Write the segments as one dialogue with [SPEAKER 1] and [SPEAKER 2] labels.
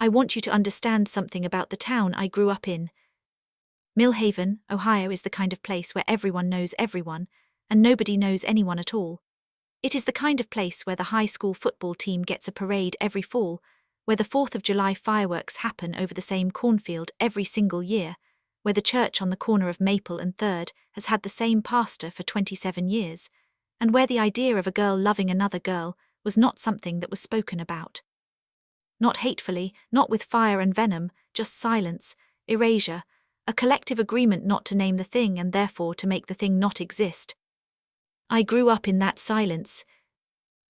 [SPEAKER 1] I want you to understand something about the town I grew up in. Millhaven, Ohio is the kind of place where everyone knows everyone, and nobody knows anyone at all. It is the kind of place where the high school football team gets a parade every fall, where the 4th of July fireworks happen over the same cornfield every single year, where the church on the corner of Maple and 3rd has had the same pastor for 27 years, and where the idea of a girl loving another girl was not something that was spoken about. Not hatefully, not with fire and venom, just silence, erasure, a collective agreement not to name the thing and therefore to make the thing not exist. I grew up in that silence.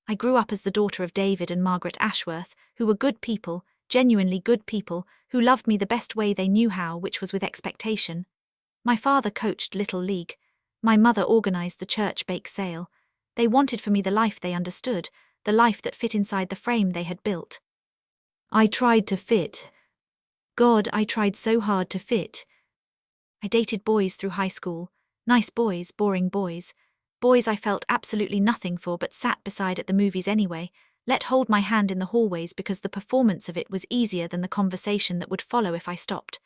[SPEAKER 1] I grew up as the daughter of David and Margaret Ashworth, who were good people, genuinely good people, who loved me the best way they knew how, which was with expectation. My father coached Little League. My mother organized the church bake sale. They wanted for me the life they understood, the life that fit inside the frame they had built. I tried to fit. God, I tried so hard to fit. I dated boys through high school. Nice boys, boring boys. Boys I felt absolutely nothing for but sat beside at the movies anyway, let hold my hand in the hallways because the performance of it was easier than the conversation that would follow if I stopped.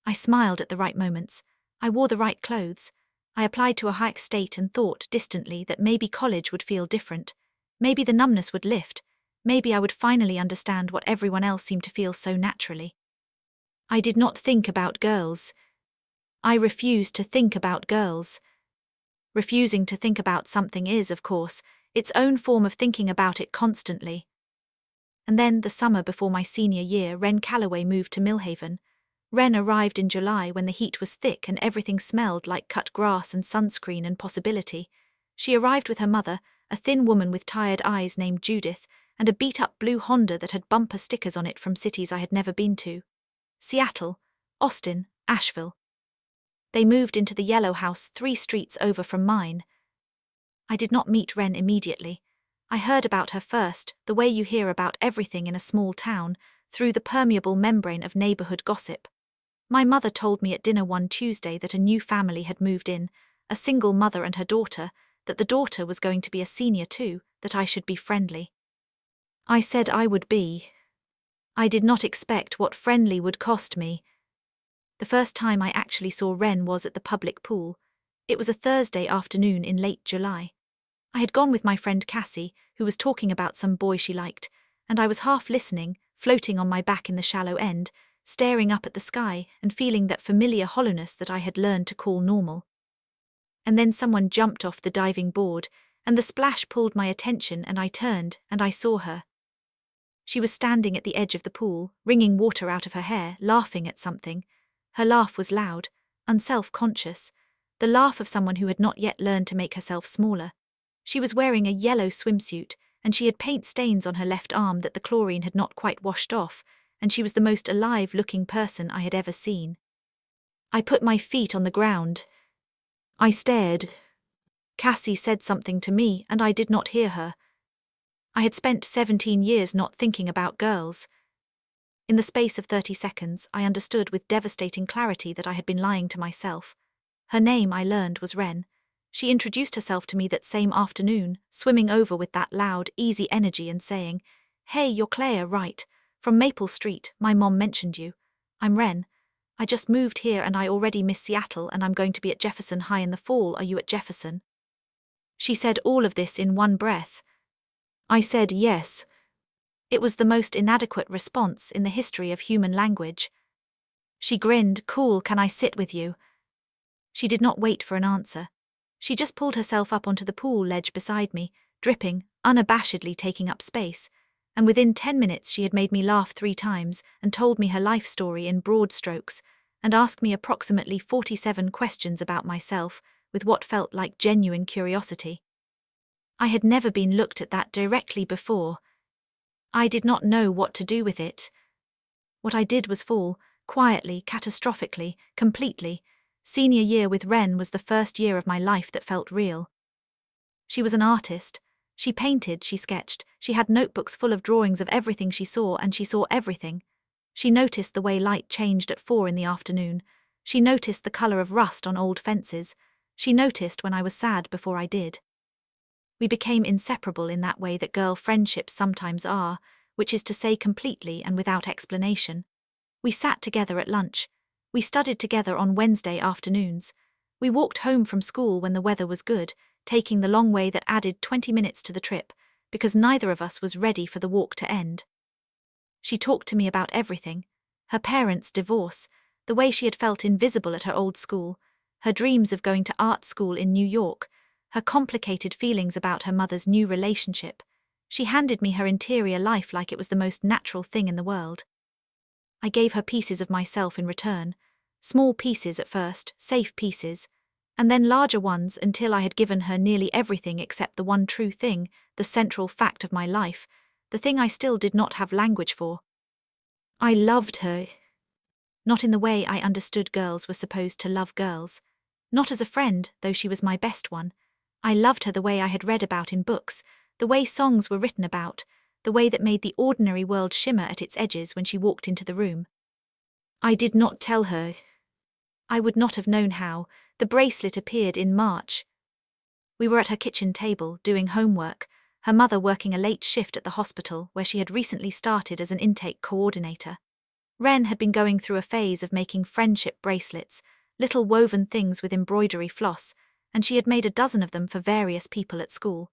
[SPEAKER 1] I smiled at the right moments. I wore the right clothes. I applied to a high state and thought, distantly, that maybe college would feel different. Maybe the numbness would lift. Maybe I would finally understand what everyone else seemed to feel so naturally. I did not think about girls. I refused to think about girls. Refusing to think about something is, of course, its own form of thinking about it constantly. And then, the summer before my senior year, Ren Callaway moved to Millhaven. Ren arrived in July when the heat was thick and everything smelled like cut grass and sunscreen and possibility. She arrived with her mother, a thin woman with tired eyes named Judith, and a beat-up blue Honda that had bumper stickers on it from cities I had never been to. Seattle, Austin, Asheville. They moved into the yellow house 3 streets over from mine. I did not meet Ren immediately. I heard about her first, the way you hear about everything in a small town, through the permeable membrane of neighborhood gossip. My mother told me at dinner one Tuesday that a new family had moved in, a single mother and her daughter, that the daughter was going to be a senior too, that I should be friendly. I said I would be. I did not expect what friendly would cost me. The first time I actually saw Ren was at the public pool. It was a Thursday afternoon in late July. I had gone with my friend Cassie, who was talking about some boy she liked, and I was half listening, floating on my back in the shallow end, staring up at the sky and feeling that familiar hollowness that I had learned to call normal. And then someone jumped off the diving board, and the splash pulled my attention, and I turned, and I saw her. She was standing at the edge of the pool, wringing water out of her hair, laughing at something. Her laugh was loud, unself-conscious, the laugh of someone who had not yet learned to make herself smaller. She was wearing a yellow swimsuit, and she had paint stains on her left arm that the chlorine had not quite washed off, and she was the most alive-looking person I had ever seen. I put my feet on the ground. I stared. Cassie said something to me, and I did not hear her. I had spent 17 years not thinking about girls. In the space of 30 seconds, I understood with devastating clarity that I had been lying to myself. Her name, I learned, was Ren. She introduced herself to me that same afternoon, swimming over with that loud, easy energy and saying, "Hey, you're Claire, right? From Maple Street, my mom mentioned you. I'm Ren. I just moved here and I already miss Seattle and I'm going to be at Jefferson High in the fall. Are you at Jefferson?" She said all of this in one breath. I said yes. It was the most inadequate response in the history of human language. She grinned, "Cool, can I sit with you?" She did not wait for an answer. She just pulled herself up onto the pool ledge beside me, dripping, unabashedly taking up space, and within 10 minutes she had made me laugh 3 times and told me her life story in broad strokes, and asked me approximately 47 questions about myself, with what felt like genuine curiosity. I had never been looked at that directly before. I did not know what to do with it. What I did was fall, quietly, catastrophically, completely. Senior year with Ren was the first year of my life that felt real. She was an artist. She painted, she sketched, she had notebooks full of drawings of everything she saw, and she saw everything. She noticed the way light changed at 4 in the afternoon. She noticed the color of rust on old fences. She noticed when I was sad before I did. We became inseparable in that way that girl friendships sometimes are, which is to say completely and without explanation. We sat together at lunch. We studied together on Wednesday afternoons. We walked home from school when the weather was good, taking the long way that added 20 minutes to the trip, because neither of us was ready for the walk to end. She talked to me about everything: her parents' divorce, the way she had felt invisible at her old school, her dreams of going to art school in New York, her complicated feelings about her mother's new relationship. She handed me her interior life like it was the most natural thing in the world. I gave her pieces of myself in return, small pieces at first, safe pieces, and then larger ones until I had given her nearly everything except the one true thing, the central fact of my life, the thing I still did not have language for. I loved her. Not in the way I understood girls were supposed to love girls. Not as a friend, though she was my best one. I loved her the way I had read about in books, the way songs were written about, the way that made the ordinary world shimmer at its edges when she walked into the room. I did not tell her. I would not have known how. The bracelet appeared in March. We were at her kitchen table, doing homework, her mother working a late shift at the hospital where she had recently started as an intake coordinator. Ren had been going through a phase of making friendship bracelets, little woven things with embroidery floss, and she had made a dozen of them for various people at school.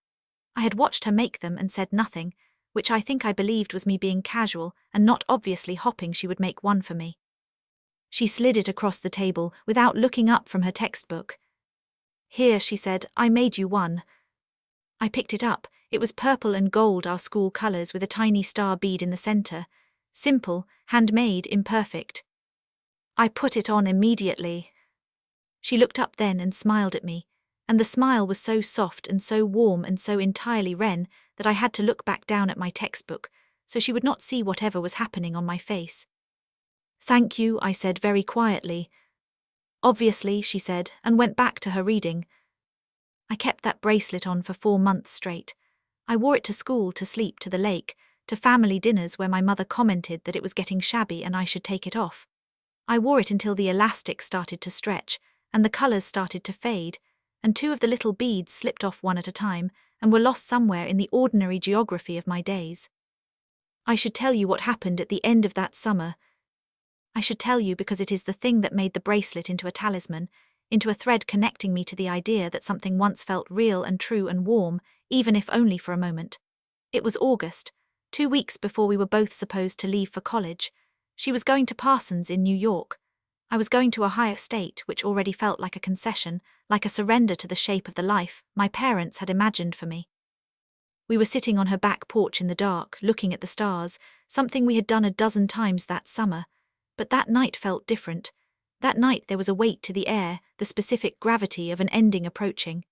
[SPEAKER 1] I had watched her make them and said nothing, which I think I believed was me being casual and not obviously hoping she would make one for me. She slid it across the table without looking up from her textbook. "Here," she said, "I made you one." I picked it up. It was purple and gold, our school colors, with a tiny star bead in the center. Simple, handmade, imperfect. I put it on immediately. She looked up then and smiled at me, and the smile was so soft and so warm and so entirely Ren that I had to look back down at my textbook so she would not see whatever was happening on my face. "Thank you," I said very quietly. "Obviously," she said, and went back to her reading. I kept that bracelet on for 4 months straight. I wore it to school, to sleep, to the lake, to family dinners where my mother commented that it was getting shabby and I should take it off. I wore it until the elastic started to stretch, and the colors started to fade, and 2 of the little beads slipped off one at a time and were lost somewhere in the ordinary geography of my days. I should tell you what happened at the end of that summer. I should tell you because it is the thing that made the bracelet into a talisman, into a thread connecting me to the idea that something once felt real and true and warm, even if only for a moment. It was August, 2 weeks before we were both supposed to leave for college. She was going to Parsons in New York. I was going to Ohio State, which already felt like a concession, like a surrender to the shape of the life my parents had imagined for me. We were sitting on her back porch in the dark, looking at the stars, something we had done a dozen times that summer. But that night felt different. That night there was a weight to the air, the specific gravity of an ending approaching.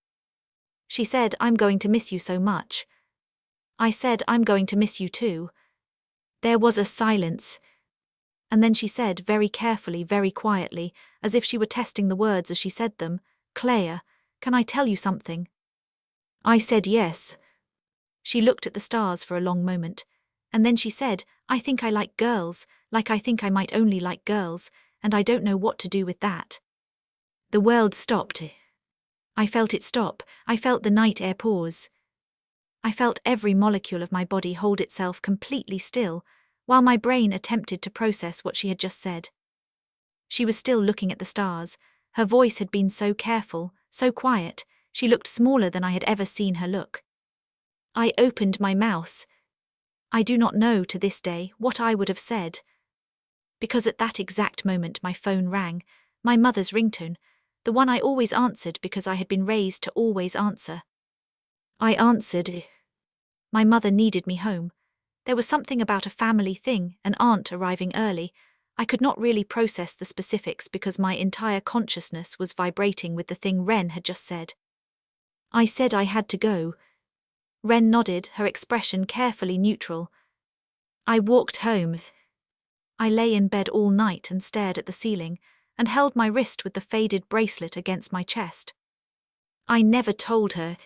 [SPEAKER 1] She said, "I'm going to miss you so much." I said, "I'm going to miss you too." There was a silence. And then she said, very carefully, very quietly, as if she were testing the words as she said them, "Claire, can I tell you something?" I said yes. She looked at the stars for a long moment, and then she said, "I think I like girls, like I think I might only like girls, and I don't know what to do with that." The world stopped. I felt it stop. I felt the night air pause. I felt every molecule of my body hold itself completely still, while my brain attempted to process what she had just said. She was still looking at the stars. Her voice had been so careful, so quiet. She looked smaller than I had ever seen her look. I opened my mouth. I do not know to this day what I would have said. Because at that exact moment my phone rang, my mother's ringtone, the one I always answered because I had been raised to always answer. I answered. My mother needed me home. There was something about a family thing, an aunt arriving early. I could not really process the specifics because my entire consciousness was vibrating with the thing Ren had just said. I said I had to go. Ren nodded, her expression carefully neutral. I walked home. I lay in bed all night and stared at the ceiling, and held my wrist with the faded bracelet against my chest. I never told her.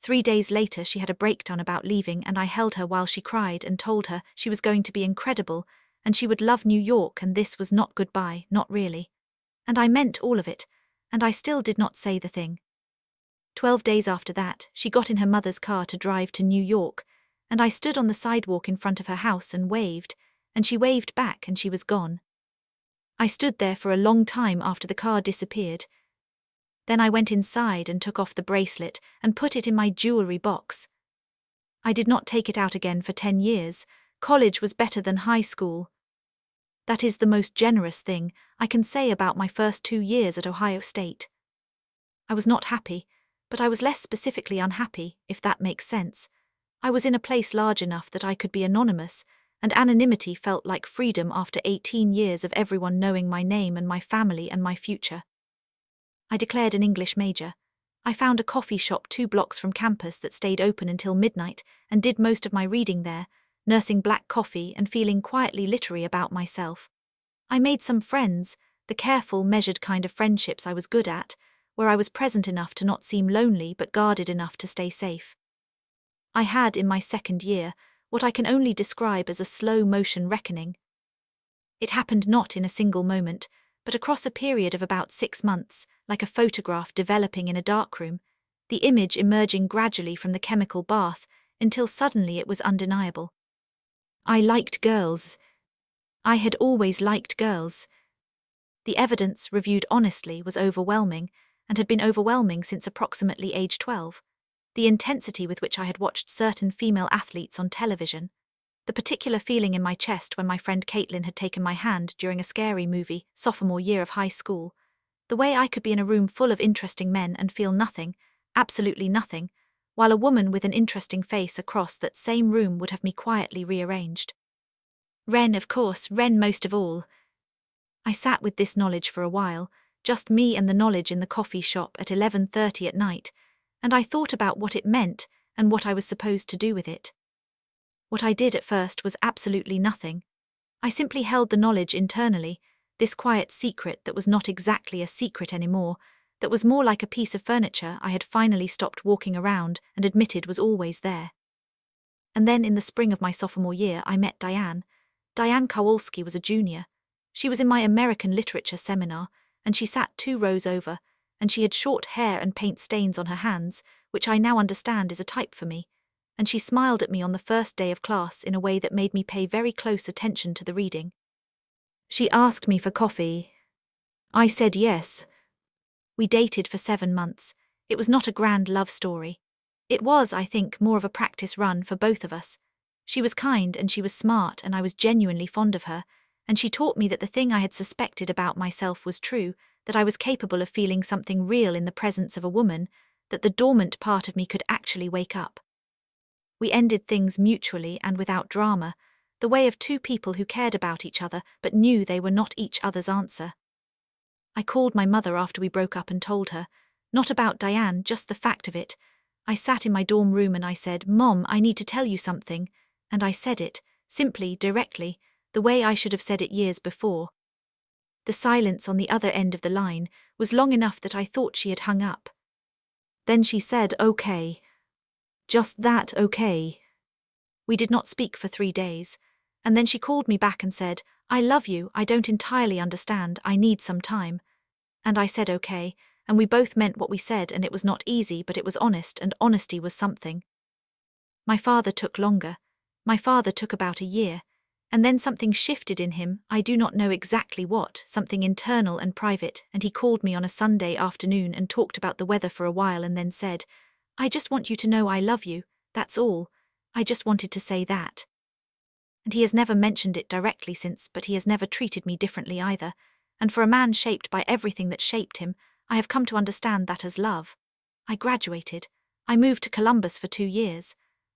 [SPEAKER 1] 3 days later she had a breakdown about leaving, and I held her while she cried and told her she was going to be incredible, and she would love New York, and this was not goodbye, not really. And I meant all of it, and I still did not say the thing. 12 days after that, she got in her mother's car to drive to New York, and I stood on the sidewalk in front of her house and waved, and she waved back and she was gone. I stood there for a long time after the car disappeared. Then I went inside and took off the bracelet and put it in my jewelry box. I did not take it out again for 10 years. College was better than high school. That is the most generous thing I can say about my first 2 years at Ohio State. I was not happy, but I was less specifically unhappy, if that makes sense. I was in a place large enough that I could be anonymous, and anonymity felt like freedom after 18 years of everyone knowing my name and my family and my future. I declared an English major. I found a coffee shop 2 blocks from campus that stayed open until midnight and did most of my reading there, nursing black coffee and feeling quietly literary about myself. I made some friends, the careful, measured kind of friendships I was good at, where I was present enough to not seem lonely but guarded enough to stay safe. I had, in my 2nd year, what I can only describe as a slow-motion reckoning. It happened not in a single moment, but across a period of about 6 months, like a photograph developing in a darkroom, the image emerging gradually from the chemical bath until suddenly it was undeniable. I liked girls. I had always liked girls. The evidence, reviewed honestly, was overwhelming, and had been overwhelming since approximately age 12. The intensity with which I had watched certain female athletes on television, the particular feeling in my chest when my friend Caitlin had taken my hand during a scary movie, sophomore year of high school, the way I could be in a room full of interesting men and feel nothing, absolutely nothing, while a woman with an interesting face across that same room would have me quietly rearranged. Ren, of course, Ren most of all. I sat with this knowledge for a while, just me and the knowledge in the coffee shop at 11:30 at night, and I thought about what it meant and what I was supposed to do with it. What I did at first was absolutely nothing. I simply held the knowledge internally, this quiet secret that was not exactly a secret anymore, that was more like a piece of furniture I had finally stopped walking around and admitted was always there. And then in the spring of my sophomore year I met Diane. Diane Kowalski was a junior. She was in my American literature seminar, and she sat 2 rows over, and she had short hair and paint stains on her hands, which I now understand is a type for me, and she smiled at me on the first day of class in a way that made me pay very close attention to the reading. She asked me for coffee. I said yes. We dated for 7 months. It was not a grand love story. It was, I think, more of a practice run for both of us. She was kind and she was smart and I was genuinely fond of her, and she taught me that the thing I had suspected about myself was true, that I was capable of feeling something real in the presence of a woman, that the dormant part of me could actually wake up. We ended things mutually and without drama, the way of 2 people who cared about each other but knew they were not each other's answer. I called my mother after we broke up and told her, not about Diane, just the fact of it. I sat in my dorm room and I said, "Mom, I need to tell you something," and I said it, simply, directly, the way I should have said it years before. The silence on the other end of the line was long enough that I thought she had hung up. Then she said, "Okay." Just that, okay. We did not speak for 3 days, and then she called me back and said, "I love you, I don't entirely understand, I need some time." And I said okay, and we both meant what we said, and it was not easy, but it was honest, and honesty was something. My father took longer. My father took about a year, and then something shifted in him, I do not know exactly what, something internal and private, and he called me on a Sunday afternoon and talked about the weather for a while and then said, "I just want you to know I love you, that's all. I just wanted to say that." And he has never mentioned it directly since, but he has never treated me differently either, and for a man shaped by everything that shaped him, I have come to understand that as love. I graduated. I moved to Columbus for 2 years.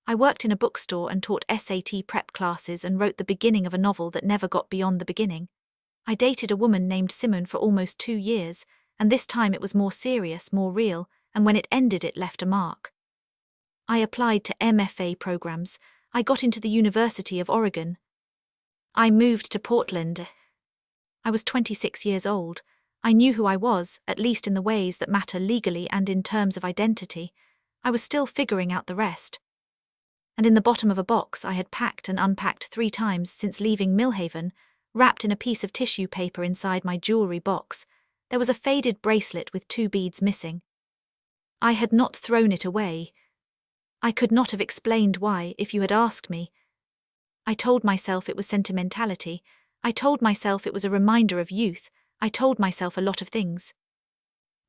[SPEAKER 1] I worked in a bookstore and taught SAT prep classes and wrote the beginning of a novel that never got beyond the beginning. I dated a woman named Simone for almost 2 years, and this time it was more serious, more real, and when it ended it left a mark. I applied to MFA programs. I got into the University of Oregon. I moved to Portland. I was 26 years old. I knew who I was, at least in the ways that matter legally and in terms of identity. I was still figuring out the rest. And in the bottom of a box I had packed and unpacked 3 times since leaving Millhaven, wrapped in a piece of tissue paper inside my jewelry box, there was a faded bracelet with 2 beads missing. I had not thrown it away. I could not have explained why if you had asked me. I told myself it was sentimentality. I told myself it was a reminder of youth. I told myself a lot of things.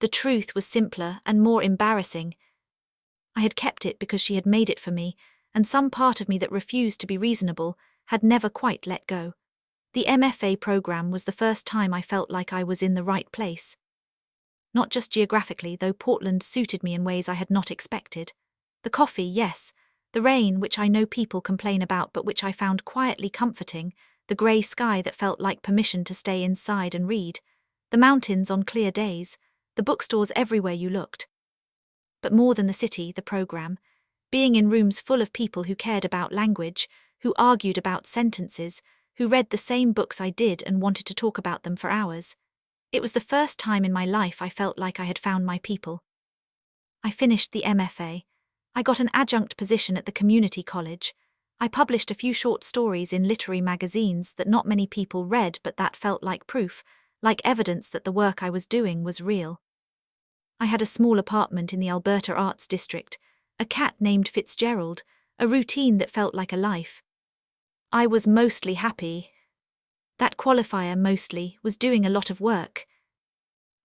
[SPEAKER 1] The truth was simpler and more embarrassing. I had kept it because she had made it for me, and some part of me that refused to be reasonable had never quite let go. The MFA program was the first time I felt like I was in the right place. Not just geographically, though Portland suited me in ways I had not expected. The coffee, yes. The rain, which I know people complain about but which I found quietly comforting. The grey sky that felt like permission to stay inside and read. The mountains on clear days. The bookstores everywhere you looked. But more than the city, the program. Being in rooms full of people who cared about language, who argued about sentences, who read the same books I did and wanted to talk about them for hours. It was the first time in my life I felt like I had found my people. I finished the MFA. I got an adjunct position at the community college. I published a few short stories in literary magazines that not many people read, but that felt like proof, like evidence that the work I was doing was real. I had a small apartment in the Alberta Arts District, a cat named Fitzgerald, a routine that felt like a life. I was mostly happy. That qualifier, mostly, was doing a lot of work.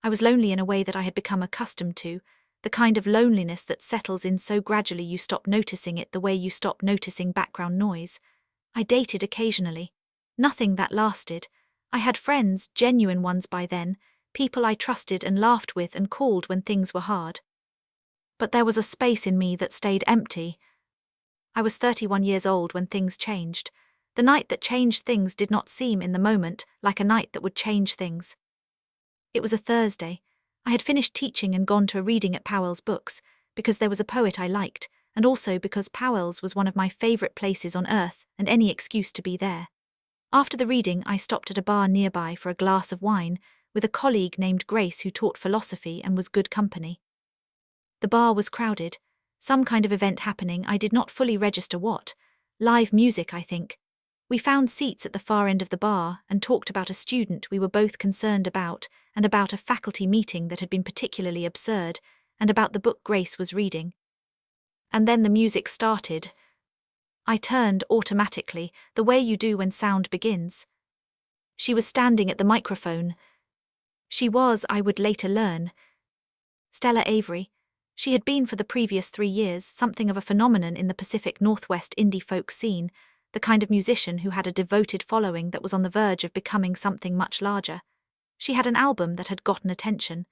[SPEAKER 1] I was lonely in a way that I had become accustomed to, the kind of loneliness that settles in so gradually you stop noticing it the way you stop noticing background noise. I dated occasionally. Nothing that lasted. I had friends, genuine ones by then, people I trusted and laughed with and called when things were hard. But there was a space in me that stayed empty. I was 31 years old when things changed. The night that changed things did not seem in the moment like a night that would change things. It was a Thursday. I had finished teaching and gone to a reading at Powell's Books, because there was a poet I liked, and also because Powell's was one of my favourite places on earth and any excuse to be there. After the reading, I stopped at a bar nearby for a glass of wine with a colleague named Grace who taught philosophy and was good company. The bar was crowded. Some kind of event happening, I did not fully register what. Live music, I think. We found seats at the far end of the bar and talked about a student we were both concerned about and about a faculty meeting that had been particularly absurd and about the book Grace was reading. And then the music started. I turned automatically, the way you do when sound begins. She was standing at the microphone. She was, I would later learn, Stella Avery. She had been for the previous 3 years something of a phenomenon in the Pacific Northwest indie folk scene, the kind of musician who had a devoted following that was on the verge of becoming something much larger. She had an album that had gotten attention.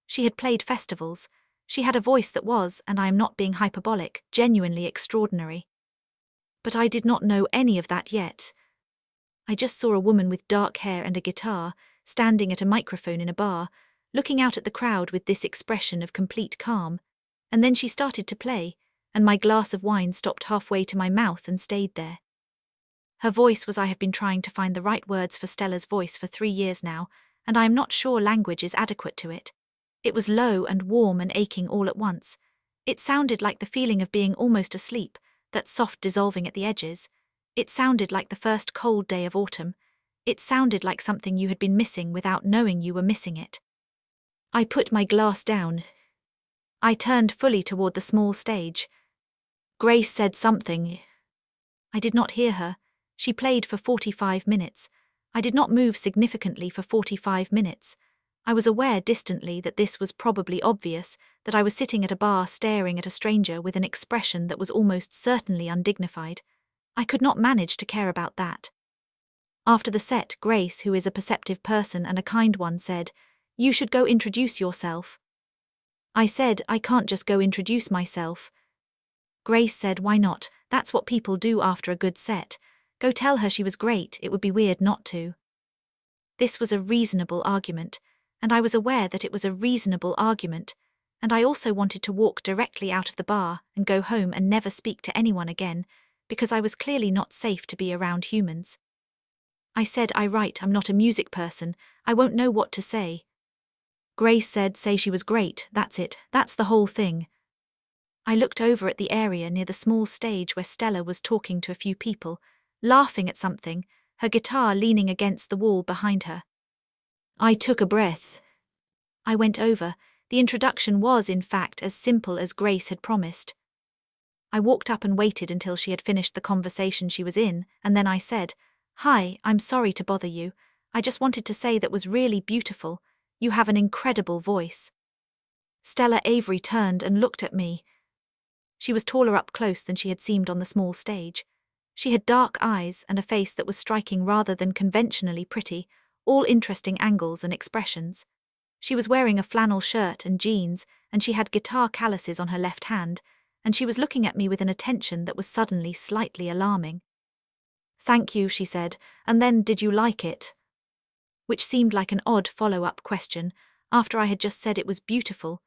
[SPEAKER 1] She had played festivals. She had a voice that was, and I am not being hyperbolic, genuinely extraordinary. But I did not know any of that yet. I just saw a woman with dark hair and a guitar, standing at a microphone in a bar, looking out at the crowd with this expression of complete calm. And then she started to play, and my glass of wine stopped halfway to my mouth and stayed there. Her voice was I have been trying to find the right words for Stella's voice for 3 years now, and I am not sure language is adequate to it. It was low and warm and aching all at once. It sounded like the feeling of being almost asleep, that soft dissolving at the edges. It sounded like the first cold day of autumn. It sounded like something you had been missing without knowing you were missing it. I put my glass down. I turned fully toward the small stage. Grace said something. I did not hear her. She played for 45 minutes. I did not move significantly for 45 minutes. I was aware distantly that this was probably obvious, that I was sitting at a bar staring at a stranger with an expression that was almost certainly undignified. I could not manage to care about that. After the set, Grace, who is a perceptive person and a kind one, said, "You should go introduce yourself." I said, "I can't just go introduce myself." Grace said, "Why not? That's what people do after a good set. Go tell her she was great, it would be weird not to." This was a reasonable argument, and I was aware that it was a reasonable argument, and I also wanted to walk directly out of the bar and go home and never speak to anyone again, because I was clearly not safe to be around humans. I said, I'm not a music person, I won't know what to say." Grace said, "Say she was great, that's it, that's the whole thing." I looked over at the area near the small stage where Stella was talking to a few people, laughing at something, her guitar leaning against the wall behind her. I took a breath. I went over. The introduction was, in fact, as simple as Grace had promised. I walked up and waited until she had finished the conversation she was in, and then I said, "Hi, I'm sorry to bother you. I just wanted to say that was really beautiful. You have an incredible voice." Stella Avery turned and looked at me. She was taller up close than she had seemed on the small stage. She had dark eyes and a face that was striking rather than conventionally pretty, all interesting angles and expressions. She was wearing a flannel shirt and jeans, and she had guitar calluses on her left hand, and she was looking at me with an attention that was suddenly slightly alarming. "Thank you," she said, and then, "Did you like it?" Which seemed like an odd follow-up question, after I had just said it was beautiful,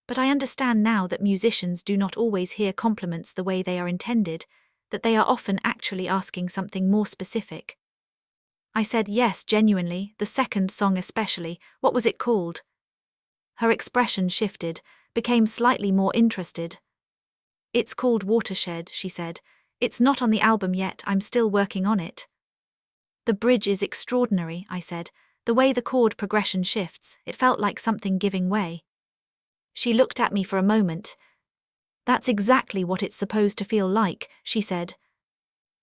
[SPEAKER 1] but I understand now that musicians do not always hear compliments the way they are intended, that they are often actually asking something more specific. I said yes, genuinely, the second song especially. What was it called? Her expression shifted, became slightly more interested. "It's called Watershed," she said. "It's not on the album yet, I'm still working on it." "The bridge is extraordinary," I said. "The way the chord progression shifts, it felt like something giving way." She looked at me for a moment. "That's exactly what it's supposed to feel like," she said.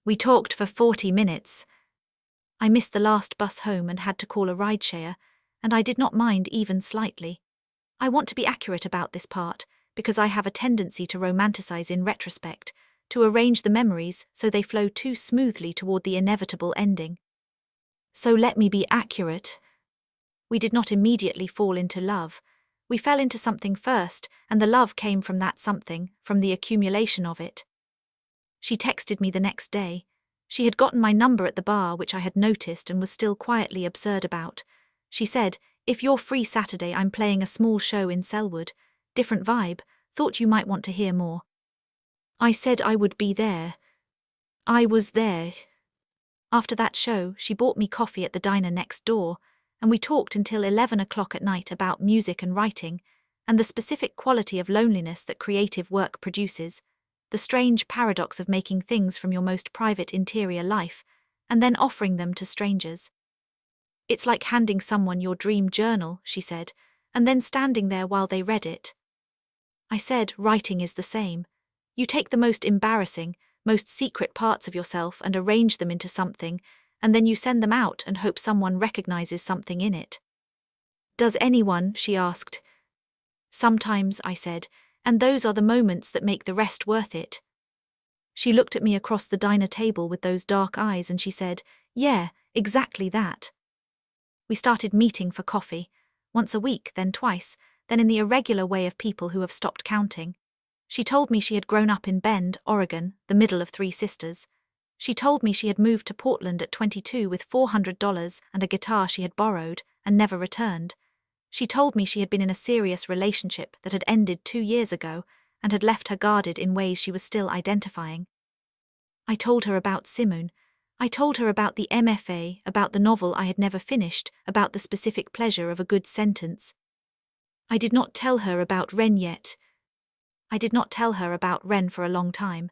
[SPEAKER 1] We talked for 40 minutes. I missed the last bus home and had to call a rideshare, and I did not mind even slightly. I want to be accurate about this part, because I have a tendency to romanticize in retrospect, to arrange the memories so they flow too smoothly toward the inevitable ending. So let me be accurate. We did not immediately fall into love. We fell into something first, and the love came from that something, from the accumulation of it. She texted me the next day. She had gotten my number at the bar, which I had noticed and was still quietly absurd about. She said, "If you're free Saturday, I'm playing a small show in Selwood. Different vibe, thought you might want to hear more." I said I would be there. I was there. After that show, she bought me coffee at the diner next door, and we talked until 11 o'clock at night about music and writing, and the specific quality of loneliness that creative work produces, the strange paradox of making things from your most private interior life, and then offering them to strangers. "It's like handing someone your dream journal," she said, "and then standing there while they read it." I said, "Writing is the same. You take the most embarrassing, most secret parts of yourself and arrange them into something, and then you send them out and hope someone recognizes something in it." "Does anyone?" she asked. "Sometimes," I said, "and those are the moments that make the rest worth it." She looked at me across the diner table with those dark eyes and she said, "Yeah, exactly that." We started meeting for coffee, once a week, then twice, then in the irregular way of people who have stopped counting. She told me she had grown up in Bend, Oregon, the middle of three sisters. She told me she had moved to Portland at 22 with $400 and a guitar she had borrowed and never returned. She told me she had been in a serious relationship that had ended 2 years ago and had left her guarded in ways she was still identifying. I told her about Simone. I told her about the MFA, about the novel I had never finished, about the specific pleasure of a good sentence. I did not tell her about Ren yet. I did not tell her about Ren for a long time.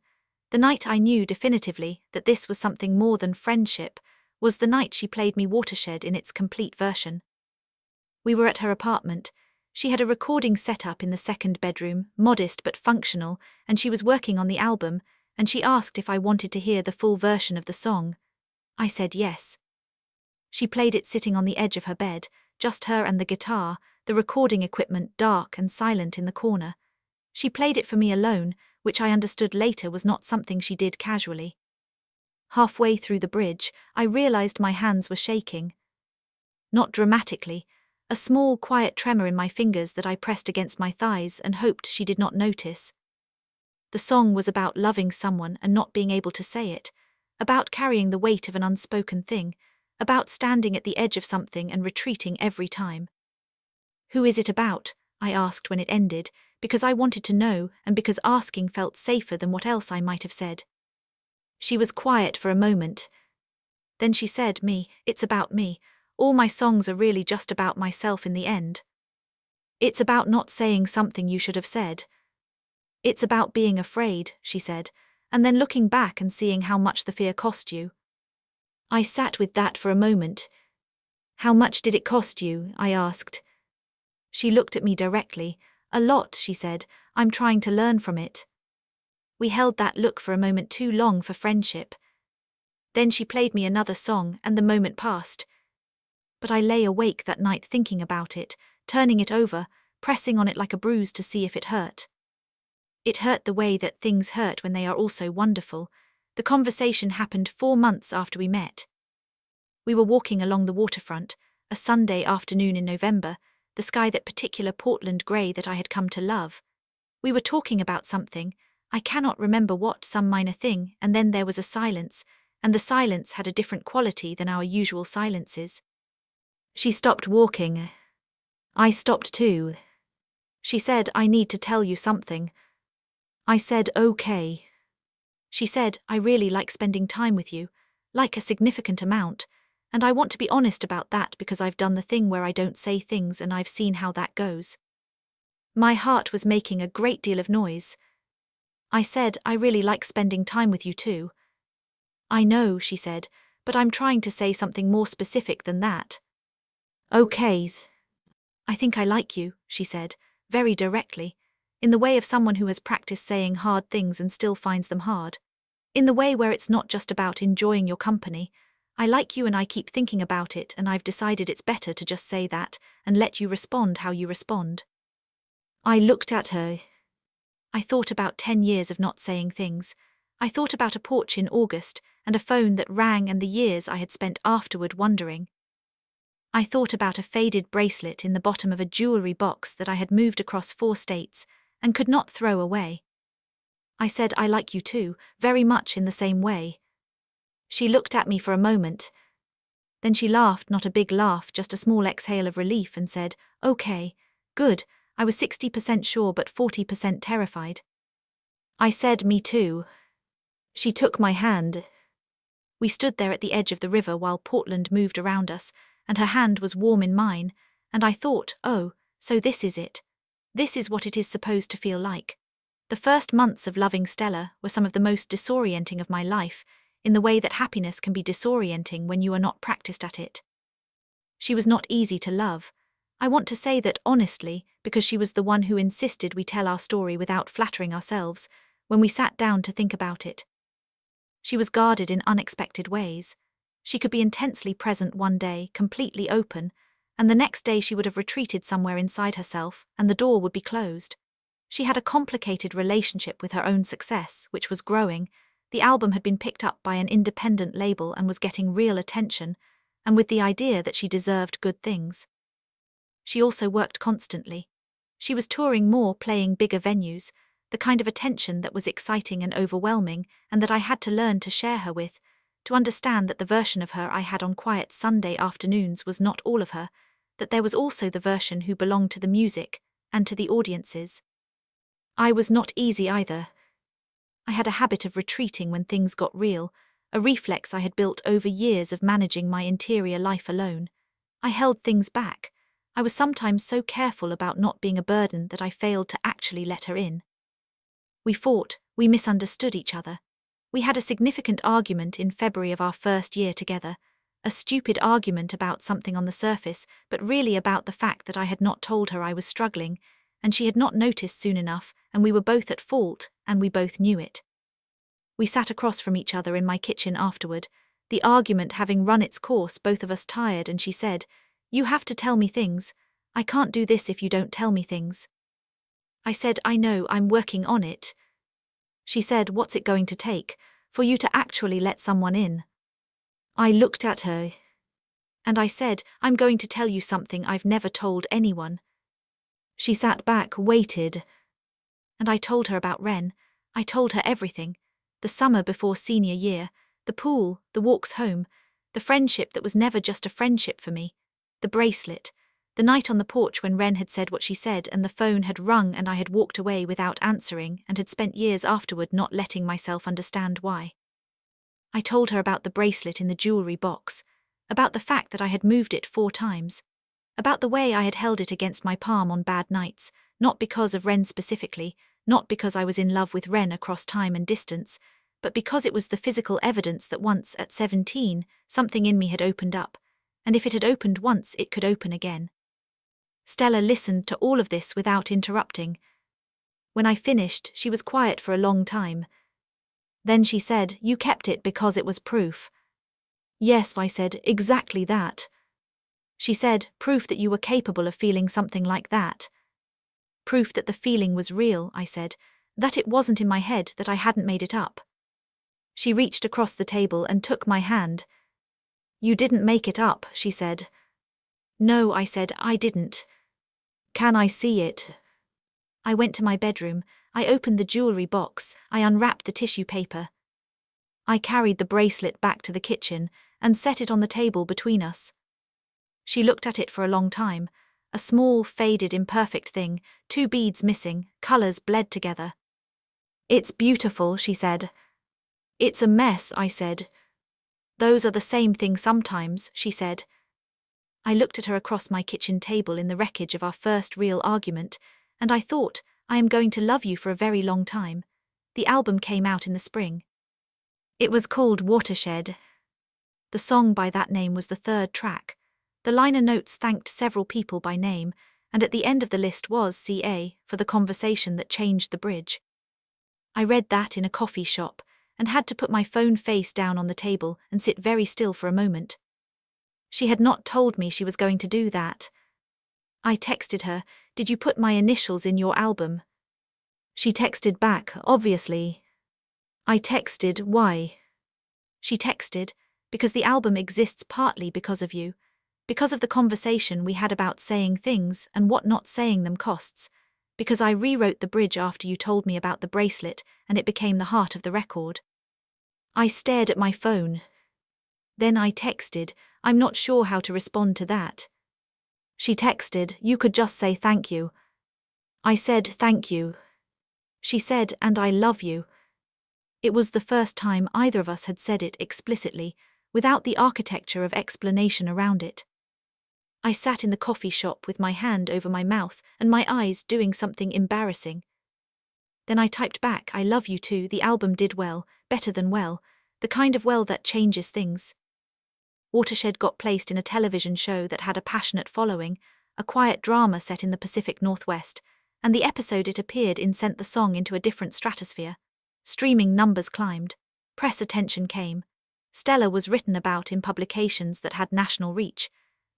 [SPEAKER 1] The night I knew definitively that this was something more than friendship was the night she played me Watershed in its complete version. We were at her apartment. She had a recording set up in the second bedroom, modest but functional, and she was working on the album, and she asked if I wanted to hear the full version of the song. I said yes. She played it sitting on the edge of her bed, just her and the guitar, the recording equipment dark and silent in the corner. She played it for me alone, which I understood later was not something she did casually. Halfway through the bridge, I realized my hands were shaking. Not dramatically, a small, quiet tremor in my fingers that I pressed against my thighs and hoped she did not notice. The song was about loving someone and not being able to say it, about carrying the weight of an unspoken thing, about standing at the edge of something and retreating every time. "Who is it about?" I asked when it ended, because I wanted to know and because asking felt safer than what else I might have said. She was quiet for a moment. Then she said, "Me, it's about me. All my songs are really just about myself in the end. It's about not saying something you should have said. It's about being afraid," she said, and then looking back and seeing how much the fear cost you. I sat with that for a moment. "How much did it cost you?" I asked. She looked at me directly. "A lot," she said. "I'm trying to learn from it." We held that look for a moment too long for friendship. Then she played me another song and the moment passed. But I lay awake that night thinking about it, turning it over, pressing on it like a bruise to see if it hurt. It hurt the way that things hurt when they are also wonderful. The conversation happened 4 months after we met. We were walking along the waterfront, a Sunday afternoon in November, the sky that particular Portland grey that I had come to love. We were talking about something, I cannot remember what, some minor thing, and then there was a silence, and the silence had a different quality than our usual silences. She stopped walking. I stopped too. She said, "I need to tell you something." I said, "Okay." She said, "I really like spending time with you, like a significant amount, and I want to be honest about that because I've done the thing where I don't say things and I've seen how that goes." My heart was making a great deal of noise. I said, "I really like spending time with you too." "I know," she said, "but I'm trying to say something more specific than that." "Okays." "I think I like you," she said, very directly, in the way of someone who has practiced saying hard things and still finds them hard. In the way where it's not just about enjoying your company. I like you and I keep thinking about it and I've decided it's better to just say that and let you respond how you respond. I looked at her. I thought about 10 years of not saying things. I thought about a porch in August and a phone that rang and the years I had spent afterward wondering. I thought about a faded bracelet in the bottom of a jewelry box that I had moved across 4 states and could not throw away. I said, "I like you too, very much in the same way." She looked at me for a moment. Then she laughed, not a big laugh, just a small exhale of relief, and said, "Okay, good." I was 60% sure but 40% terrified. I said, "Me too." She took my hand. We stood there at the edge of the river while Portland moved around us, and her hand was warm in mine, and I thought, oh, so this is it. This is what it is supposed to feel like. The first months of loving Stella were some of the most disorienting of my life, in the way that happiness can be disorienting when you are not practiced at it. She was not easy to love. I want to say that honestly, because she was the one who insisted we tell our story without flattering ourselves, when we sat down to think about it. She was guarded in unexpected ways. She could be intensely present one day, completely open, and the next day she would have retreated somewhere inside herself, and the door would be closed. She had a complicated relationship with her own success, which was growing. The album had been picked up by an independent label and was getting real attention, and with the idea that she deserved good things. She also worked constantly. She was touring more, playing bigger venues, the kind of attention that was exciting and overwhelming, and that I had to learn to share her with, to understand that the version of her I had on quiet Sunday afternoons was not all of her, that there was also the version who belonged to the music, and to the audiences. I was not easy either. I had a habit of retreating when things got real, a reflex I had built over years of managing my interior life alone. I held things back. I was sometimes so careful about not being a burden that I failed to actually let her in. We fought, we misunderstood each other. We had a significant argument in February of our first year together, a stupid argument about something on the surface, but really about the fact that I had not told her I was struggling, and she had not noticed soon enough, and we were both at fault, and we both knew it. We sat across from each other in my kitchen afterward, the argument having run its course, both of us tired, and she said, "You have to tell me things. I can't do this if you don't tell me things." I said, "I know, I'm working on it." She said, "What's it going to take for you to actually let someone in?" I looked at her. And I said, "I'm going to tell you something I've never told anyone." She sat back, waited. And I told her about Ren. I told her everything. The summer before senior year, the pool, the walks home, the friendship that was never just a friendship for me, the bracelet, the night on the porch when Ren had said what she said and the phone had rung and I had walked away without answering and had spent years afterward not letting myself understand why. I told her about the bracelet in the jewelry box, about the fact that I had moved it 4 times, about the way I had held it against my palm on bad nights, not because of Ren specifically, not because I was in love with Ren across time and distance, but because it was the physical evidence that once, at 17, something in me had opened up, and if it had opened once, it could open again. Stella listened to all of this without interrupting. When I finished, she was quiet for a long time. Then she said, "You kept it because it was proof." "Yes," I said, "exactly that." She said, "Proof that you were capable of feeling something like that." "Proof that the feeling was real," I said, "that it wasn't in my head, that I hadn't made it up." She reached across the table and took my hand. "You didn't make it up," she said. "No," I said, "I didn't." "Can I see it?" I went to my bedroom, I opened the jewelry box, I unwrapped the tissue paper. I carried the bracelet back to the kitchen and set it on the table between us. She looked at it for a long time, a small, faded, imperfect thing, 2 beads missing, colors bled together. "It's beautiful," she said. "It's a mess," I said. "Those are the same thing sometimes," she said. I looked at her across my kitchen table in the wreckage of our first real argument, and I thought, I am going to love you for a very long time. The album came out in the spring. It was called Watershed. The song by that name was the 3rd track. The liner notes thanked several people by name, and at the end of the list was CA, for the conversation that changed the bridge. I read that in a coffee shop, and had to put my phone face down on the table and sit very still for a moment. She had not told me she was going to do that. I texted her, "Did you put my initials in your album?" She texted back, "Obviously." I texted, "Why?" She texted, "Because the album exists partly because of you. Because of the conversation we had about saying things and what not saying them costs. Because I rewrote the bridge after you told me about the bracelet and it became the heart of the record." I stared at my phone. Then I texted, "I'm not sure how to respond to that." She texted, "You could just say thank you." I said, "Thank you." She said, "And I love you." It was the first time either of us had said it explicitly, without the architecture of explanation around it. I sat in the coffee shop with my hand over my mouth and my eyes doing something embarrassing. Then I typed back, "I love you too, the album did well, better than well, the kind of well that changes things." Watershed got placed in a television show that had a passionate following, a quiet drama set in the Pacific Northwest, and the episode it appeared in sent the song into a different stratosphere. Streaming numbers climbed. Press attention came. Stella was written about in publications that had national reach.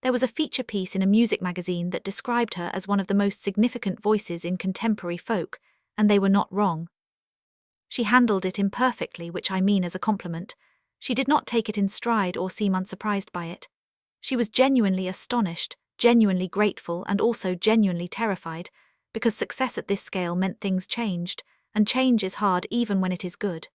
[SPEAKER 1] There was a feature piece in a music magazine that described her as one of the most significant voices in contemporary folk, and they were not wrong. She handled it imperfectly, which I mean as a compliment. She did not take it in stride or seem unsurprised by it. She was genuinely astonished, genuinely grateful, and also genuinely terrified, because success at this scale meant things changed, and change is hard even when it is good.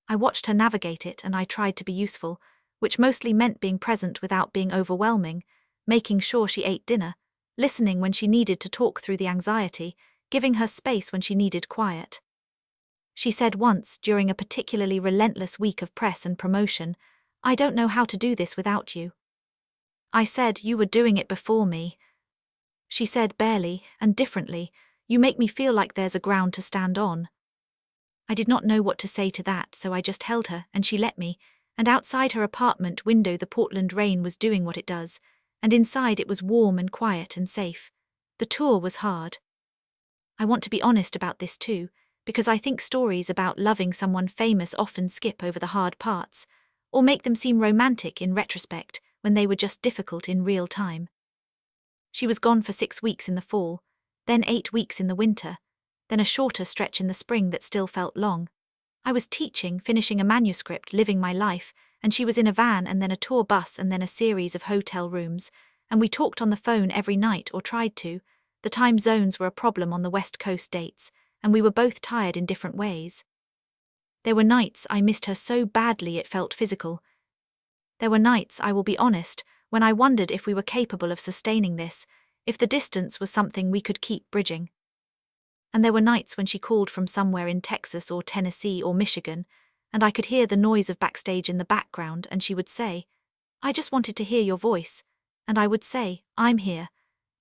[SPEAKER 1] I watched her navigate it and I tried to be useful, which mostly meant being present without being overwhelming, making sure she ate dinner, listening when she needed to talk through the anxiety, giving her space when she needed quiet. She said once, during a particularly relentless week of press and promotion, "I don't know how to do this without you." I said, "You were doing it before me." She said, "Barely, and differently. You make me feel like there's a ground to stand on." I did not know what to say to that, so I just held her, and she let me, and outside her apartment window the Portland rain was doing what it does, and inside it was warm and quiet and safe. The tour was hard. I want to be honest about this too, because I think stories about loving someone famous often skip over the hard parts, or make them seem romantic in retrospect when they were just difficult in real time. She was gone for 6 weeks in the fall, then 8 weeks in the winter, then a shorter stretch in the spring that still felt long. I was teaching, finishing a manuscript, living my life, and she was in a van and then a tour bus and then a series of hotel rooms, and we talked on the phone every night or tried to. The time zones were a problem on the West Coast dates, and we were both tired in different ways. There were nights I missed her so badly it felt physical. There were nights, I will be honest, when I wondered if we were capable of sustaining this, if the distance was something we could keep bridging. And there were nights when she called from somewhere in Texas or Tennessee or Michigan, and I could hear the noise of backstage in the background, and she would say, "I just wanted to hear your voice," and I would say, "I'm here,"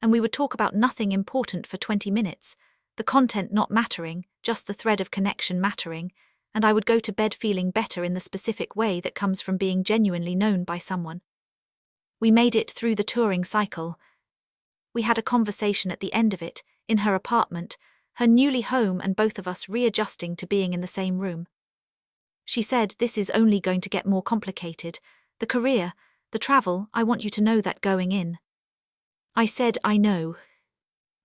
[SPEAKER 1] and we would talk about nothing important for 20 minutes, the content not mattering, just the thread of connection mattering, and I would go to bed feeling better in the specific way that comes from being genuinely known by someone. We made it through the touring cycle. We had a conversation at the end of it, in her apartment, her newly home and both of us readjusting to being in the same room. She said, "This is only going to get more complicated. The career, the travel, I want you to know that going in." I said, "I know."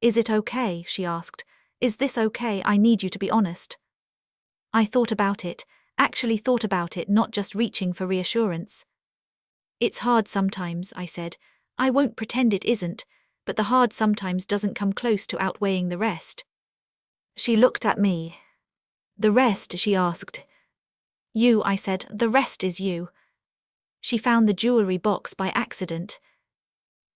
[SPEAKER 1] "Is it okay?" she asked. "Is this okay? I need you to be honest." I thought about it, actually thought about it, not just reaching for reassurance. "It's hard sometimes," I said. "I won't pretend it isn't, but the hard sometimes doesn't come close to outweighing the rest." She looked at me. "The rest?" she asked. "You," I said. "The rest is you." She found the jewelry box by accident.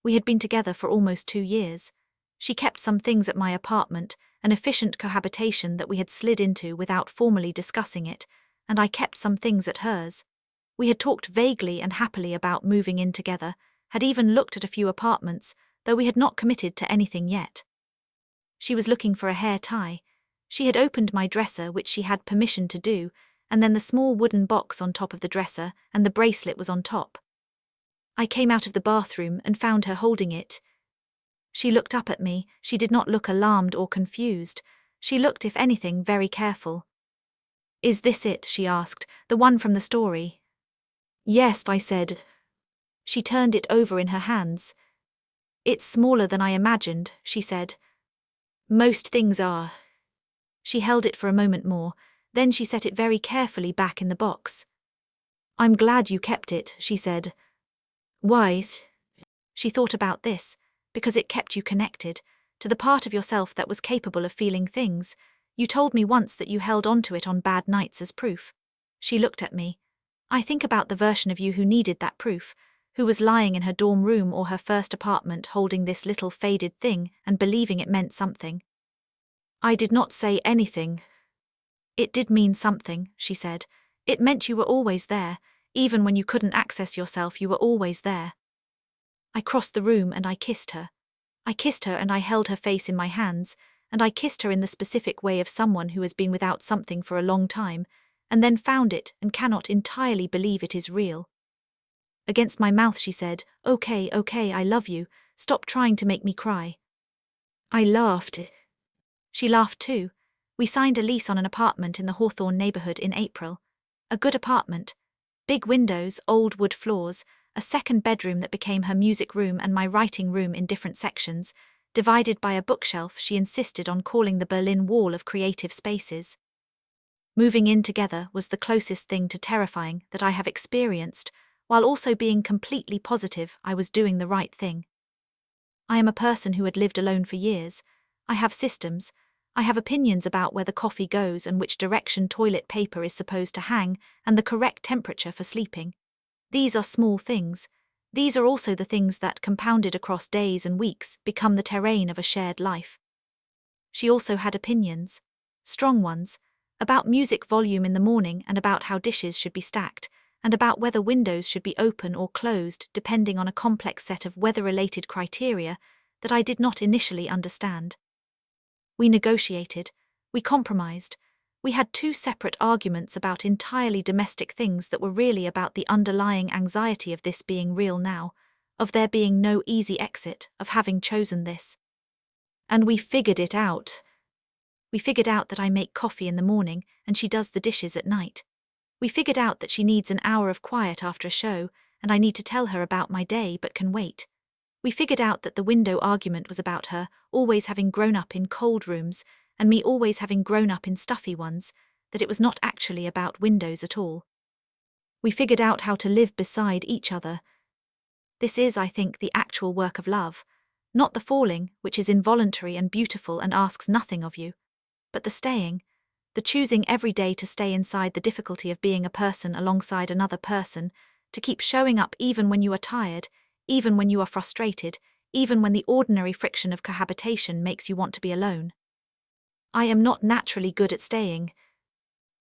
[SPEAKER 1] We had been together for almost 2 years. She kept some things at my apartment, an efficient cohabitation that we had slid into without formally discussing it, and I kept some things at hers. We had talked vaguely and happily about moving in together, had even looked at a few apartments, though we had not committed to anything yet. She was looking for a hair tie. She had opened my dresser, which she had permission to do, and then the small wooden box on top of the dresser, and the bracelet was on top. I came out of the bathroom and found her holding it. She looked up at me. She did not look alarmed or confused. She looked, if anything, very careful. "Is this it?" she asked. "The one from the story?" "Yes," I said. She turned it over in her hands. "It's smaller than I imagined," she said. "Most things are." She held it for a moment more, then she set it very carefully back in the box. "I'm glad you kept it," she said. "Why?" She thought about this. "Because it kept you connected to the part of yourself that was capable of feeling things. You told me once that you held onto it on bad nights as proof." She looked at me. "I think about the version of you who needed that proof, who was lying in her dorm room or her first apartment holding this little faded thing and believing it meant something." I did not say anything. "It did mean something," she said. "It meant you were always there. Even when you couldn't access yourself, you were always there." I crossed the room and I kissed her. I kissed her and I held her face in my hands, and I kissed her in the specific way of someone who has been without something for a long time, and then found it and cannot entirely believe it is real. Against my mouth she said, "Okay, okay, I love you. Stop trying to make me cry." I laughed. She laughed too. We signed a lease on an apartment in the Hawthorne neighborhood in April. A good apartment. Big windows, old wood floors, a second bedroom that became her music room and my writing room in different sections, divided by a bookshelf she insisted on calling the Berlin Wall of creative spaces. Moving in together was the closest thing to terrifying that I have experienced, while also being completely positive I was doing the right thing. I am a person who had lived alone for years. I have systems. I have opinions about where the coffee goes and which direction toilet paper is supposed to hang and the correct temperature for sleeping. These are small things. These are also the things that, compounded across days and weeks, become the terrain of a shared life. She also had opinions, strong ones, about music volume in the morning and about how dishes should be stacked, and about whether windows should be open or closed depending on a complex set of weather-related criteria that I did not initially understand. We negotiated, we compromised. We had 2 separate arguments about entirely domestic things that were really about the underlying anxiety of this being real now, of there being no easy exit, of having chosen this. And we figured it out. We figured out that I make coffee in the morning and she does the dishes at night. We figured out that she needs an hour of quiet after a show and I need to tell her about my day but can wait. We figured out that the window argument was about her always having grown up in cold rooms and me always having grown up in stuffy ones, that it was not actually about windows at all. We figured out how to live beside each other. This is, I think, the actual work of love, not the falling, which is involuntary and beautiful and asks nothing of you, but the staying, the choosing every day to stay inside the difficulty of being a person alongside another person, to keep showing up even when you are tired, even when you are frustrated, even when the ordinary friction of cohabitation makes you want to be alone. I am not naturally good at staying.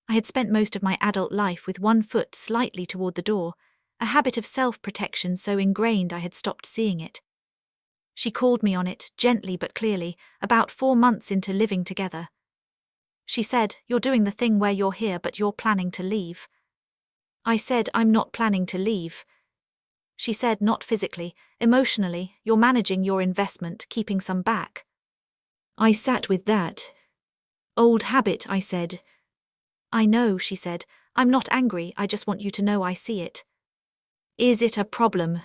[SPEAKER 1] I had spent most of my adult life with one foot slightly toward the door, a habit of self-protection so ingrained I had stopped seeing it. She called me on it, gently but clearly, about 4 months into living together. She said, "You're doing the thing where you're here but you're planning to leave." I said, "I'm not planning to leave." She said, "Not physically, emotionally, you're managing your investment, keeping some back." I sat with that. Old habit, I said. I know, she said. I'm not angry, I just want you to know I see it. Is it a problem?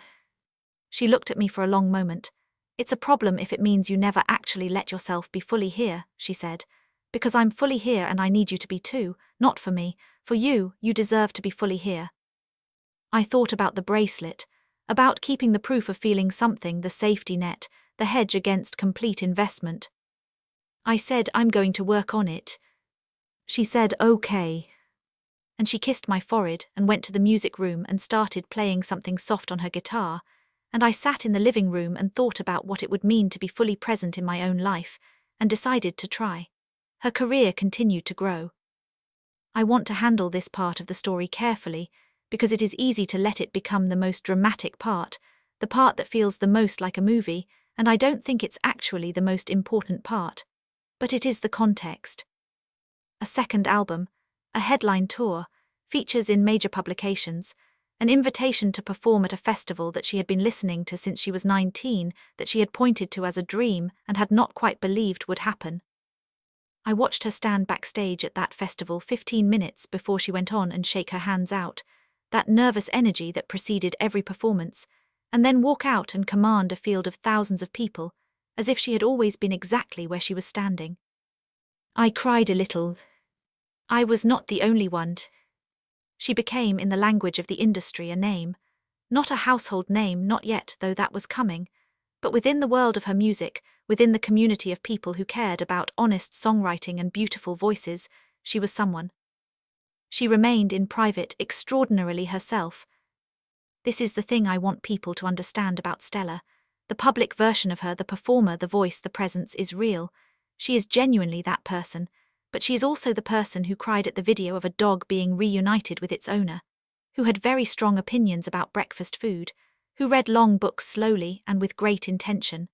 [SPEAKER 1] She looked at me for a long moment. It's a problem if it means you never actually let yourself be fully here, she said. Because I'm fully here and I need you to be too, not for me. For you, you deserve to be fully here. I thought about the bracelet, about keeping the proof of feeling something, the safety net, the hedge against complete investment. I said, I'm going to work on it. She said, okay. And she kissed my forehead and went to the music room and started playing something soft on her guitar, and I sat in the living room and thought about what it would mean to be fully present in my own life, and decided to try. Her career continued to grow. I want to handle this part of the story carefully, because it is easy to let it become the most dramatic part, the part that feels the most like a movie, and I don't think it's actually the most important part. But it is the context. A second album, a headline tour, features in major publications, an invitation to perform at a festival that she had been listening to since she was 19, that she had pointed to as a dream and had not quite believed would happen. I watched her stand backstage at that festival 15 minutes before she went on and shake her hands out, that nervous energy that preceded every performance, and then walk out and command a field of thousands of people, as if she had always been exactly where she was standing. I cried a little. I was not the only one. She became, in the language of the industry, a name. Not a household name, not yet, though that was coming. But within the world of her music, within the community of people who cared about honest songwriting and beautiful voices, she was someone. She remained, in private, extraordinarily herself. This is the thing I want people to understand about Stella. The public version of her, the performer, the voice, the presence, is real. She is genuinely that person, but she is also the person who cried at the video of a dog being reunited with its owner, who had very strong opinions about breakfast food, who read long books slowly and with great intention,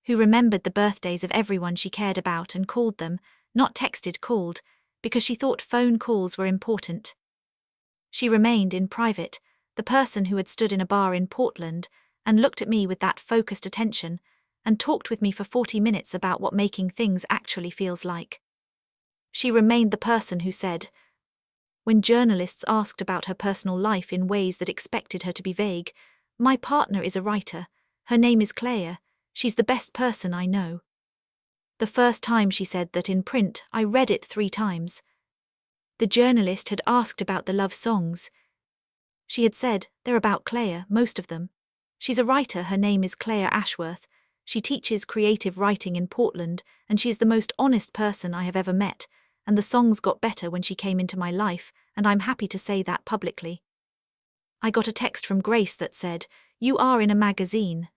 [SPEAKER 1] who remembered the birthdays of everyone she cared about and called them, not texted, called, because she thought phone calls were important. She remained, in private, the person who had stood in a bar in Portland and looked at me with that focused attention and talked with me for 40 minutes about what making things actually feels like. She remained the person who said, when journalists asked about her personal life in ways that expected her to be vague, my partner is a writer, her name is Claire, she's the best person I know. The first time she said that in print, I read it 3 times. The journalist had asked about the love songs. She had said, they're about Claire, most of them. She's a writer, her name is Claire Ashworth. She teaches creative writing in Portland, and she is the most honest person I have ever met, and the songs got better when she came into my life, and I'm happy to say that publicly. I got a text from Grace that said, you are in a magazine.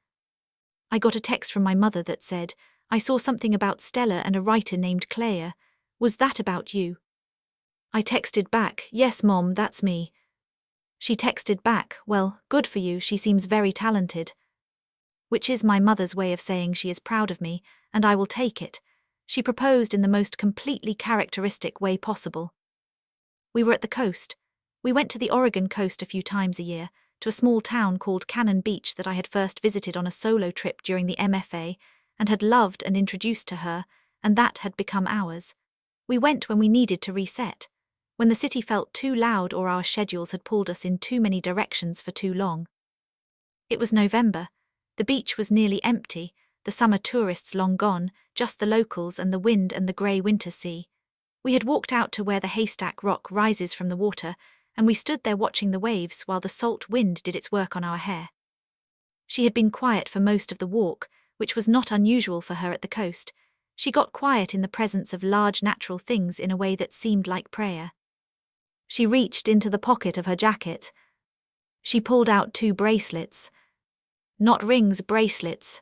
[SPEAKER 1] I got a text from my mother that said, I saw something about Stella and a writer named Claire. Was that about you? I texted back, yes Mom, that's me. She texted back, well, good for you, she seems very talented. Which is my mother's way of saying she is proud of me, and I will take it. She proposed in the most completely characteristic way possible. We were at the coast. We went to the Oregon coast a few times a year, to a small town called Cannon Beach that I had first visited on a solo trip during the MFA, and had loved and introduced to her, and that had become ours. We went when we needed to reset, when the city felt too loud or our schedules had pulled us in too many directions for too long. It was November. The beach was nearly empty, the summer tourists long gone, just the locals and the wind and the grey winter sea. We had walked out to where the haystack rock rises from the water, and we stood there watching the waves while the salt wind did its work on our hair. She had been quiet for most of the walk, which was not unusual for her at the coast. She got quiet in the presence of large natural things in a way that seemed like prayer. She reached into the pocket of her jacket. She pulled out 2 bracelets. Not rings, bracelets.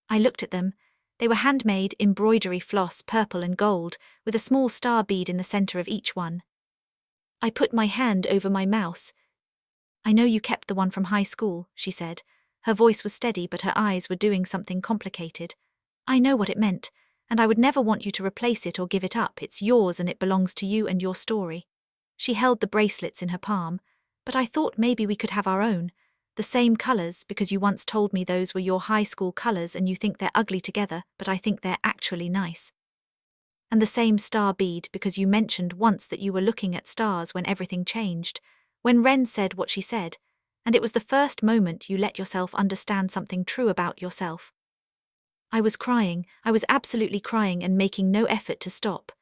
[SPEAKER 1] I looked at them. They were handmade, embroidery floss, purple and gold, with a small star bead in the center of each one. I put my hand over my mouse. I know you kept the one from high school, she said. Her voice was steady, but her eyes were doing something complicated. I know what it meant, and I would never want you to replace it or give it up. It's yours and it belongs to you and your story. She held the bracelets in her palm, but I thought maybe we could have our own. The same colors, because you once told me those were your high school colors and you think they're ugly together, but I think they're actually nice. And the same star bead because you mentioned once that you were looking at stars when everything changed, when Wren said what she said, and it was the first moment you let yourself understand something true about yourself. I was crying, I was absolutely crying and making no effort to stop.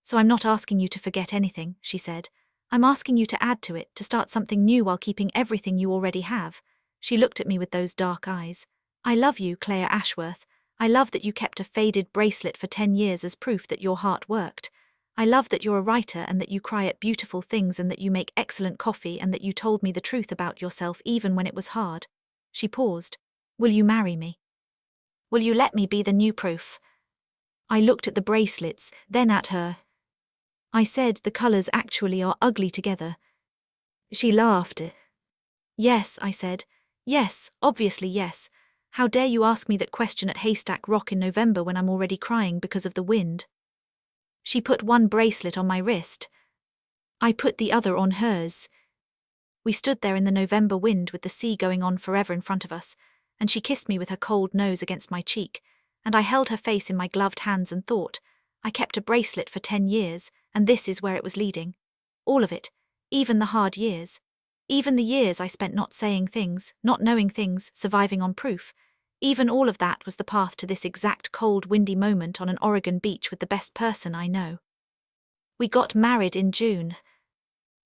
[SPEAKER 1] So I'm not asking you to forget anything, she said. I'm asking you to add to it, to start something new while keeping everything you already have. She looked at me with those dark eyes. I love you, Claire Ashworth. I love that you kept a faded bracelet for 10 years as proof that your heart worked. I love that you're a writer and that you cry at beautiful things and that you make excellent coffee and that you told me the truth about yourself even when it was hard. She paused. Will you marry me? Will you let me be the new proof? I looked at the bracelets, then at her. I said the colors actually are ugly together. She laughed. Yes, I said. Yes, obviously yes. How dare you ask me that question at Haystack Rock in November when I'm already crying because of the wind? She put one bracelet on my wrist. I put the other on hers. We stood there in the November wind with the sea going on forever in front of us, and she kissed me with her cold nose against my cheek, and I held her face in my gloved hands and thought, I kept a bracelet for 10 years, and this is where it was leading. All of it, even the hard years. Even the years I spent not saying things, not knowing things, surviving on proof. Even all of that was the path to this exact cold, windy moment on an Oregon beach with the best person I know. We got married in June.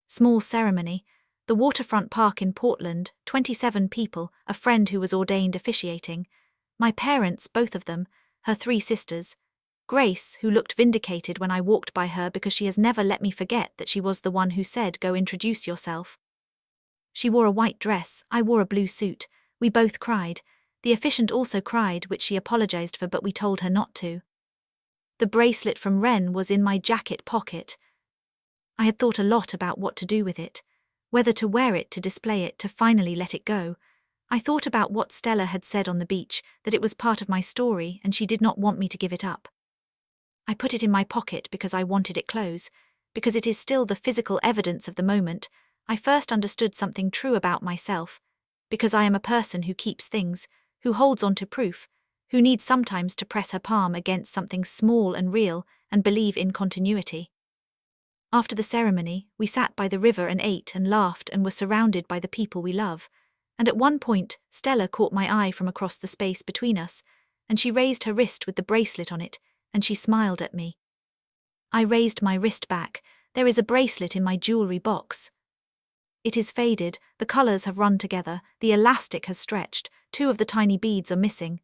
[SPEAKER 1] Small ceremony. The waterfront park in Portland, 27 people, a friend who was ordained officiating. My parents, both of them, her 3 sisters. Grace, who looked vindicated when I walked by her because she has never let me forget that she was the one who said, go introduce yourself. She wore a white dress, I wore a blue suit. We both cried. The officiant also cried, which she apologized for, but we told her not to. The bracelet from Wren was in my jacket pocket. I had thought a lot about what to do with it, whether to wear it, to display it, to finally let it go. I thought about what Stella had said on the beach, that it was part of my story and she did not want me to give it up. I put it in my pocket because I wanted it close, because it is still the physical evidence of the moment I first understood something true about myself, because I am a person who keeps things, who holds on to proof, who needs sometimes to press her palm against something small and real and believe in continuity. After the ceremony, we sat by the river and ate and laughed and were surrounded by the people we love, and at one point Stella caught my eye from across the space between us, and she raised her wrist with the bracelet on it, and she smiled at me. I raised my wrist back. There is a bracelet in my jewelry box. It is faded, the colors have run together, the elastic has stretched, 2 of the tiny beads are missing.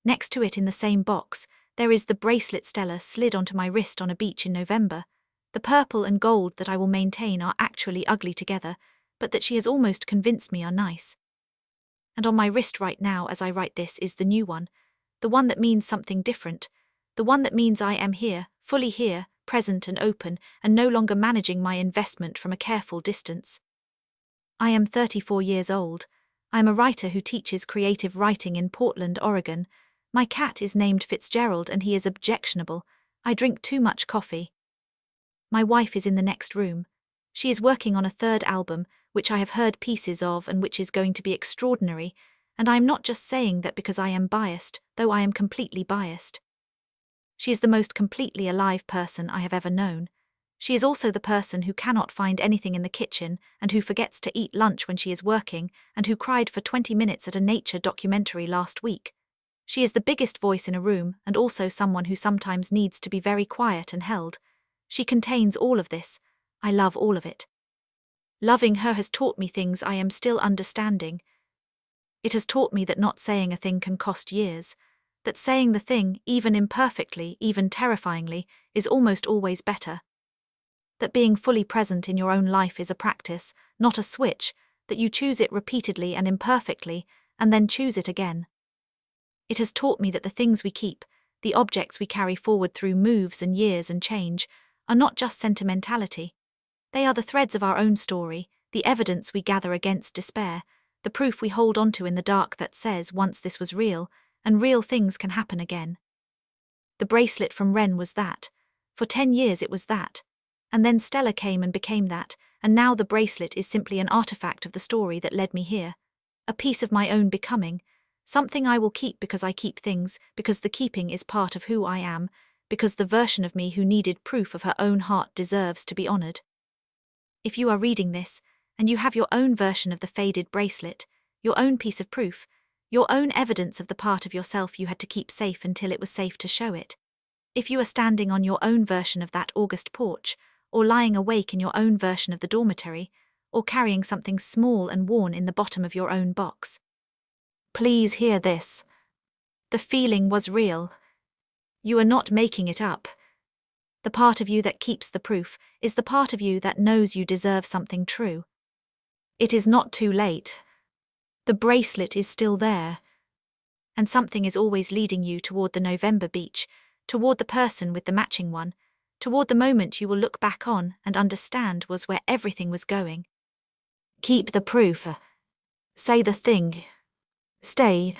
[SPEAKER 1] Next to it in the same box, there is the bracelet Stella slid onto my wrist on a beach in November. The purple and gold that I will maintain are actually ugly together, but that she has almost convinced me are nice. And on my wrist right now as I write this is the new one, the one that means something different, the one that means I am here, fully here, present and open, and no longer managing my investment from a careful distance. I am 34 years old. I am a writer who teaches creative writing in Portland, Oregon. My cat is named Fitzgerald and he is objectionable. I drink too much coffee. My wife is in the next room. She is working on a 3rd album, which I have heard pieces of and which is going to be extraordinary, and I am not just saying that because I am biased, though I am completely biased. She is the most completely alive person I have ever known. She is also the person who cannot find anything in the kitchen and who forgets to eat lunch when she is working and who cried for 20 minutes at a nature documentary last week. She is the biggest voice in a room and also someone who sometimes needs to be very quiet and held. She contains all of this. I love all of it. Loving her has taught me things I am still understanding. It has taught me that not saying a thing can cost years, that saying the thing, even imperfectly, even terrifyingly, is almost always better. That being fully present in your own life is a practice, not a switch, that you choose it repeatedly and imperfectly, and then choose it again. It has taught me that the things we keep, the objects we carry forward through moves and years and change, are not just sentimentality. They are the threads of our own story, the evidence we gather against despair, the proof we hold onto in the dark that says once this was real, and real things can happen again. The bracelet from Wren was that. For 10 years it was that. And then Stella came and became that, and now the bracelet is simply an artifact of the story that led me here. A piece of my own becoming. Something I will keep because I keep things, because the keeping is part of who I am, because the version of me who needed proof of her own heart deserves to be honored. If you are reading this, and you have your own version of the faded bracelet, your own piece of proof, your own evidence of the part of yourself you had to keep safe until it was safe to show it. If you are standing on your own version of that August porch, or lying awake in your own version of the dormitory, or carrying something small and worn in the bottom of your own box. Please hear this. The feeling was real. You are not making it up. The part of you that keeps the proof is the part of you that knows you deserve something true. It is not too late. The bracelet is still there. And something is always leading you toward the November beach, toward the person with the matching one, toward the moment you will look back on and understand was where everything was going. Keep the proof. Say the thing. Stay.